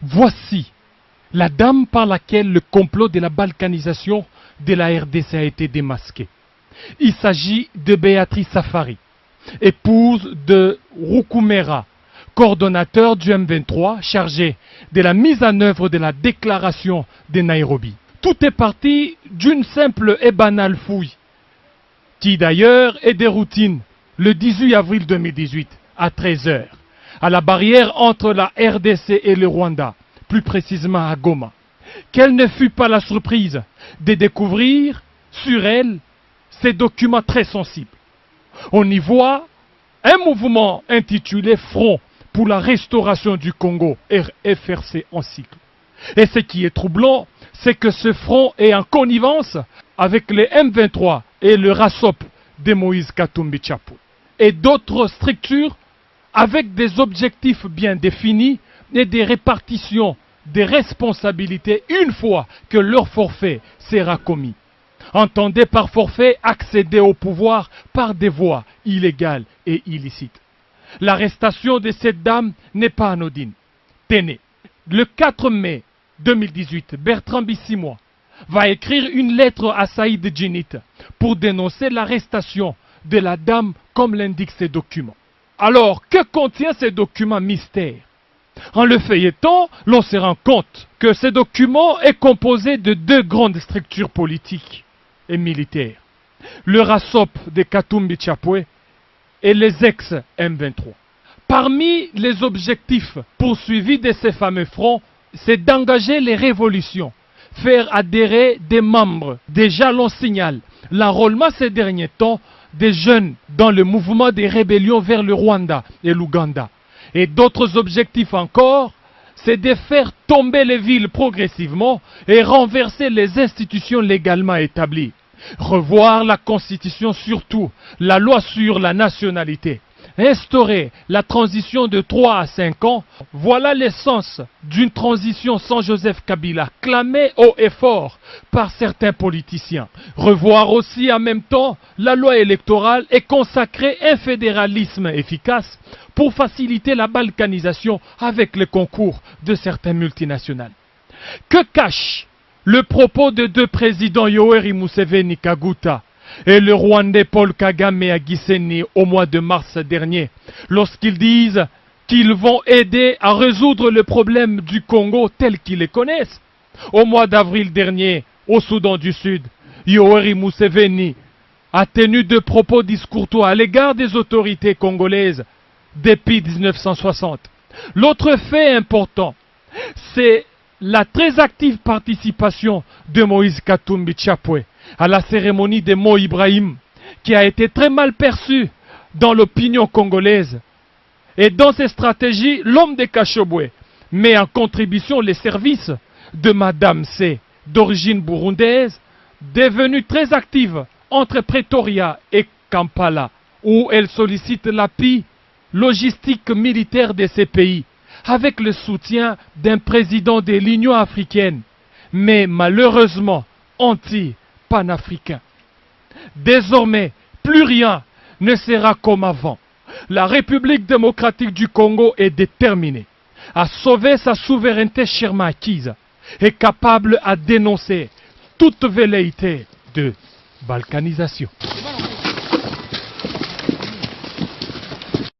Voici la dame par laquelle le complot de la balkanisation de la RDC a été démasqué. Il s'agit de Béatrice Safari, épouse de Roukoumera, coordonnateur du M23 chargé de la mise en œuvre de la déclaration de Nairobi. Tout est parti d'une simple et banale fouille, qui d'ailleurs est de routine le 18 avril 2018 à 13 h, à la barrière entre la RDC et le Rwanda, plus précisément à Goma. Quelle ne fut pas la surprise de découvrir sur elle ces documents très sensibles. On y voit un mouvement intitulé Front pour la restauration du Congo, FRC en cycle. Et ce qui est troublant, c'est que ce front est en connivence avec les M23 et le RASOP de Moïse Katumbi Chapwe et d'autres structures avec des objectifs bien définis et des répartitions des responsabilités une fois que leur forfait sera commis. Entendez par forfait accéder au pouvoir par des voies illégales et illicites. L'arrestation de cette dame n'est pas anodine. Tenez, le 4 mai 2018, Bertrand Bisimwa va écrire une lettre à Saïd Djinit pour dénoncer l'arrestation de la dame comme l'indiquent ces documents. Alors, que contient ces documents mystères? En le feuilletant, l'on se rend compte que ce document est composé de deux grandes structures politiques et militaires. Le RASOP de Katumbi Chapwe et les ex-M23. Parmi les objectifs poursuivis de ces fameux fronts, c'est d'engager les révolutions, faire adhérer des membres. Déjà l'on signale l'enrôlement ces derniers temps des jeunes dans le mouvement des rébellions vers le Rwanda et l'Ouganda. Et d'autres objectifs encore, c'est de faire tomber les villes progressivement et renverser les institutions légalement établies. Revoir la Constitution, surtout la loi sur la nationalité. Instaurer la transition de 3 à 5 ans, voilà l'essence d'une transition sans Joseph Kabila, clamée haut et fort par certains politiciens. Revoir aussi en même temps la loi électorale et consacrer un fédéralisme efficace pour faciliter la balkanisation avec le concours de certaines multinationales. Que cache le propos de deux présidents Yoweri Museveni Kaguta et le Rwandais Paul Kagame à Gisenyi au mois de mars dernier, lorsqu'ils disent qu'ils vont aider à résoudre le problème du Congo tel qu'ils le connaissent? Au mois d'avril dernier, au Soudan du Sud, Yoweri Museveni a tenu de propos discourtois à l'égard des autorités congolaises depuis 1960. L'autre fait important, c'est la très active participation de Moïse Katumbi Chapwe à la cérémonie de Mo Ibrahim, qui a été très mal perçue dans l'opinion congolaise. Et dans ces stratégies, l'homme de Kashobwe met en contribution les services de Madame C, d'origine burundaise, devenue très active entre Pretoria et Kampala, où elle sollicite l'appui logistique militaire de ces pays, avec le soutien d'un président de l'Union africaine, mais malheureusement anti-panafricain. Désormais, plus rien ne sera comme avant. La République démocratique du Congo est déterminée à sauver sa souveraineté chèrement acquise et capable à dénoncer toute velléité de balkanisation.